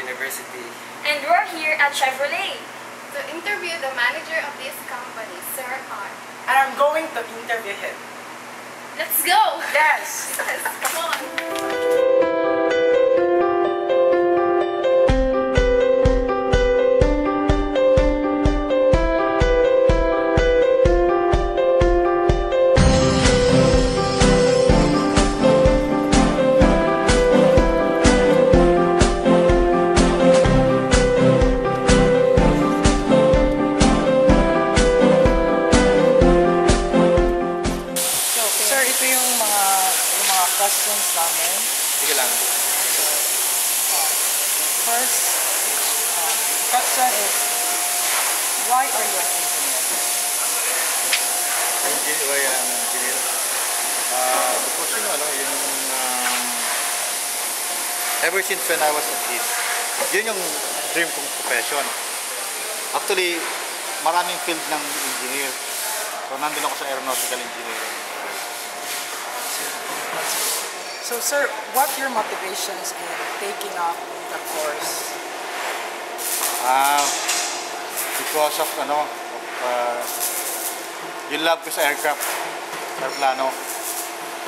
University. And we're here at Chevrolet to interview the manager of this company, Sir R. And I'm going to interview him. Let's go! Yes! Yes, come on! Questions namin. Sige lang. So, first, question is, why are you an engineer? Why I'm an engineer? Because ever since when I was a kid, yun yung dream kong profession. Actually, maraming field ng engineer. So, nandun ako sa aeronautical engineering. So, sir, what your motivations in taking up the course? Because of yung love ko sa aircraft, aeroplano.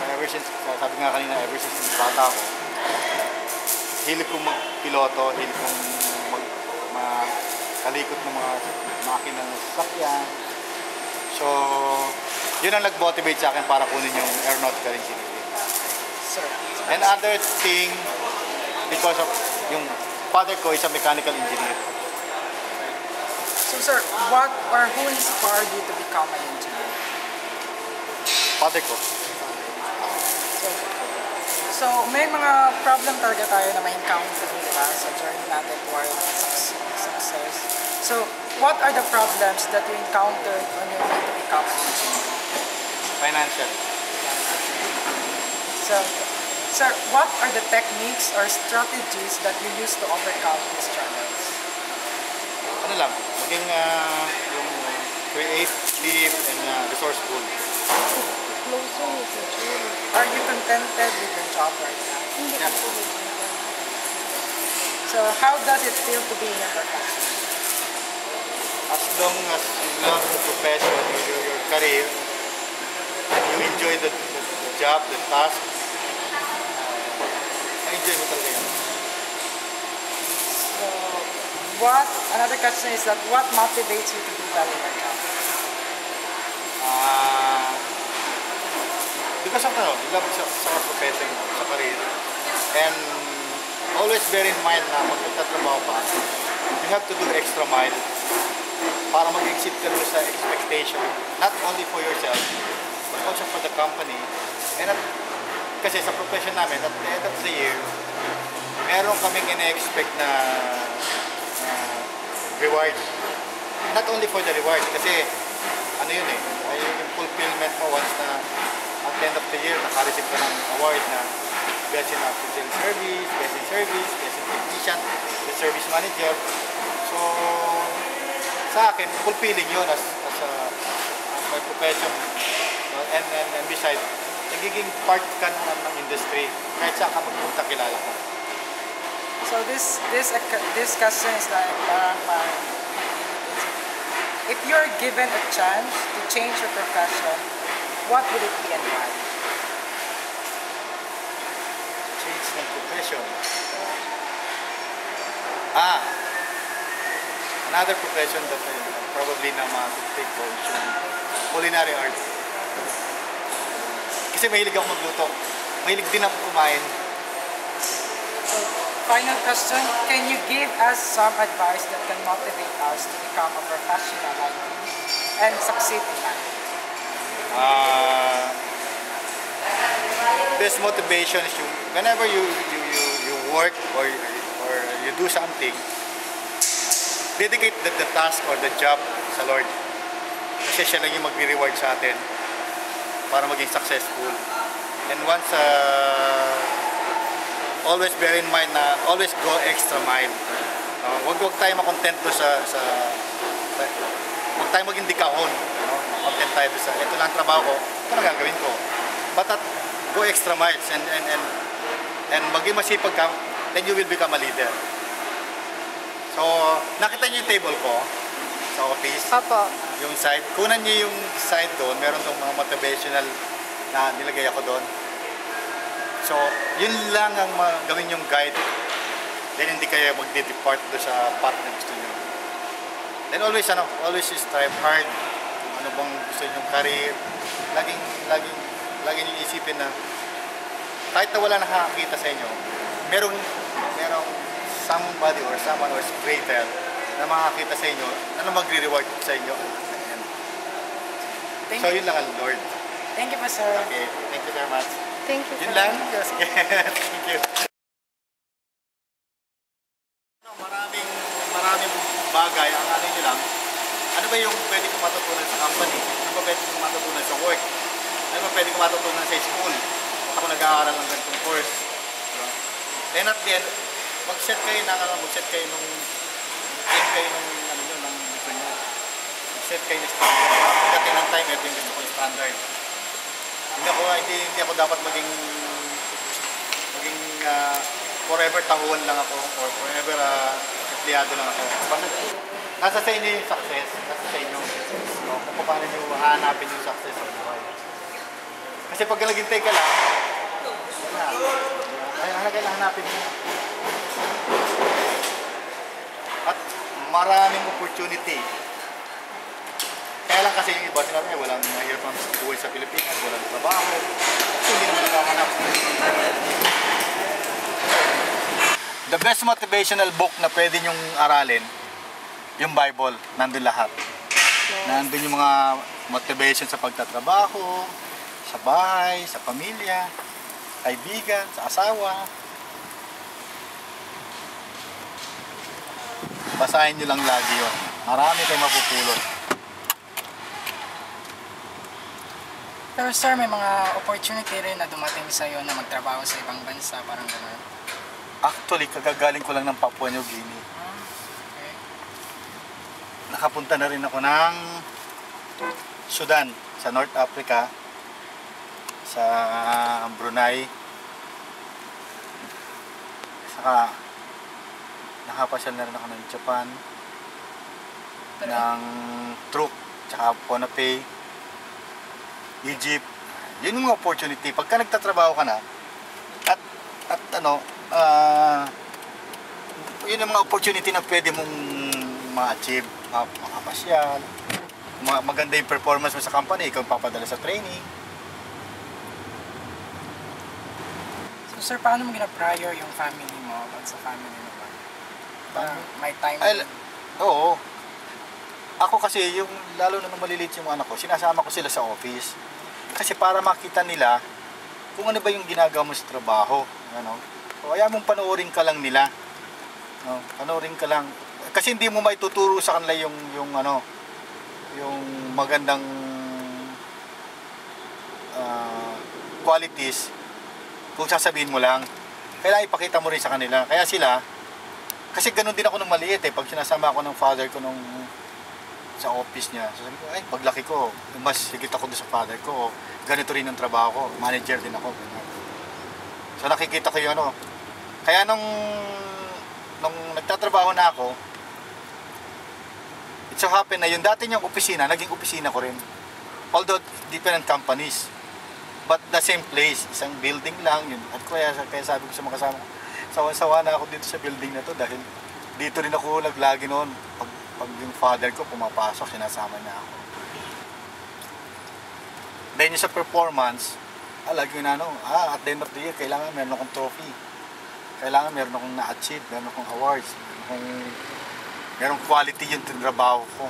Ever since, sabi nga kanina, ever since bata ako, hilig kong magpiloto, hilig kong makalikot ng mga makina ng sasakyan. So, yun ang nag-motivate sa akin para kunin yung aeronautical engineering. And other thing, because of yung father ko is a mechanical engineer. So sir, what or who inspired you to become an engineer? Father ko. So may mga problem talaga tayo na ma-encounter sa journey natin toward success. So what are the problems that you encountered on your way to become an engineer? Financial. So, sir, what are the techniques or strategies that you use to overcome these struggles? Ano lang, maging yung creative and resourceful. Are you contented with your job right now? Yeah. So, how does it feel to be in your profession? As long as you love the profession, your career, and you enjoy the job, the task, enjoy mo talaga yan. So, another question is that what motivates you to do well in your job? Because of love sa profession, sa career. And always bear in mind na magtatrabaho pa, you have to do extra mile para mag-exceed ka doon sa expectation. Not only for yourself, but also for the company. And kasi sa profession namin, at the end of the year, meron kaming ina-expect na reward. Not only for the reward, kasi ano yun yung fulfillment mo once na at the end of the year, naka-receive ka ng award na Best in After-Sales Service, Best in Service, Best in Technician, Best Service Manager. So, sa akin, fulfilling yun as my profession. And besides, nagiging part ka ng industry. Kahit saan ka magpunta, kilala ka. So this question is like if you're given a chance to change your profession, what would it be and why? Change ng profession. Another profession that I probably na ma-take ko is yung culinary art. Kasi mahilig ako magluto. Mahilig din ako kumain. So, final question, can you give us some advice that can motivate us to become a professional like you and succeed in life? Best motivation is whenever you work or you do something, dedicate the task or the job sa Lord. Kasi siya lang yung magre-reward sa atin para maging successful. And once, always bear in mind na always go extra mile. Huwag tayo makontent doon huwag tayo maging dikahon. Makontent tayo doon ito lang trabaho ko, ito lang gagawin ko. But go extra miles and maging masipag ka, then you will become a leader. So, nakita niyo yung table ko sa office? Opo. Yung side. Kunan niyo yung side doon. Meron doon mga motivational na nilagay ako doon. So, yun lang ang gawin yung guide. Then, hindi kayo magde-depart doon sa path na gusto niyo. Then, always strive hard. Ano bang gusto niyo yung career. Laging isipin na kahit na wala nakakakita sa inyo, merong somebody or someone or greater na makakita sa inyo na magre-reward sa inyo. So, yun lang ang Lord. Thank you po, sir. Okay, thank you very much. Thank you. Yun lang? Sige. Thank you. Maraming bagay. Ang ano nyo lang, ano ba yung pwede kong matutunan sa company? Ano ba pwede kong matutunan sa work? Ano ba pwede kong matutunan sa school? Ako nag-aaral ng ganitong course. Diba? Then at the end, mag-set kayo ng gusto nyo. Mag-set kayo ng standard. Pagdating ng time, ito yung gusto ko yung standard. Hindi ako dapat maging forever tahuan lang ako or forever empleyado lang ako. Nasa sa inyo yung success, nasa sa inyo kung paano nyo hahanapin yung success sa buhay. Kasi pag naghintay ka lang, kailangan hanapin mo. At maraming opportunity. Kaya lang kasi yung iba sinabi, walang mahirap ang buhay sa Pilipinas, walang trabaho. So hindi naman nakahanap. The best motivational book na pwede nyong aralin, yung Bible, nandun lahat. Nandun yung mga motivation sa pagtatrabaho, sa bahay, sa pamilya, kaibigan, sa asawa. Basahin nyo lang lagi yun. Marami kayong mapupulot. Pero sir, may mga opportunity rin na dumating sa'yo na magtrabaho sa ibang bansa, parang gano'n. Actually, kagagaling ko lang ng Papua New Guinea. Okay. Nakapunta na rin ako ng Sudan, sa North Africa, sa Brunei. Saka nakapasyal na rin ako ng Japan, ng Truk, tsaka Pohnpei, Egypt. Yun yung mga opportunity. Pagka nagtatrabaho ka na, at yun yung mga opportunity na pwede mong ma-achieve, makapasyal, maganda yung performance mo sa company, ikaw papadala sa training. So sir, paano mo gina-prior yung family mo sa family mo ba? Parang may time. Oo. Ako kasi, yung lalo na nung maliliit yung anak ko, sinasama ko sila sa office. Kasi para makita nila kung ano ba yung ginagawa mo sa trabaho. Ano? O kaya mong panoorin ka lang nila. No? Panoorin ka lang. Kasi hindi mo maituturo sa kanila yung magandang qualities kung sasabihin mo lang. Kailangan ipakita mo rin sa kanila. Kaya sila, kasi ganun din ako nung maliit eh. Pag sinasama ako ng father ko sa office niya, sasabihin ko, ay, paglaki ko, mas higit ako doon sa father ko. Ganito rin ang trabaho ko. Manager din ako. So nakikita ko yung Kaya nung nagtatrabaho na ako, it so happened na yung dati niyang opisina, naging opisina ko rin. Although different companies. But the same place, isang building lang yun. At kaya sabi ko sa mga kasama ko, sawa-sawa na ako dito sa building na to dahil dito rin ako naglagi noon. Pag yung father ko pumapasok, sinasama niya ako. Then yung sa performance, lagi na at the end of the year, kailangan meron akong trophy. Kailangan meron akong na-achieve, meron akong awards, merong quality yung trabaho ko.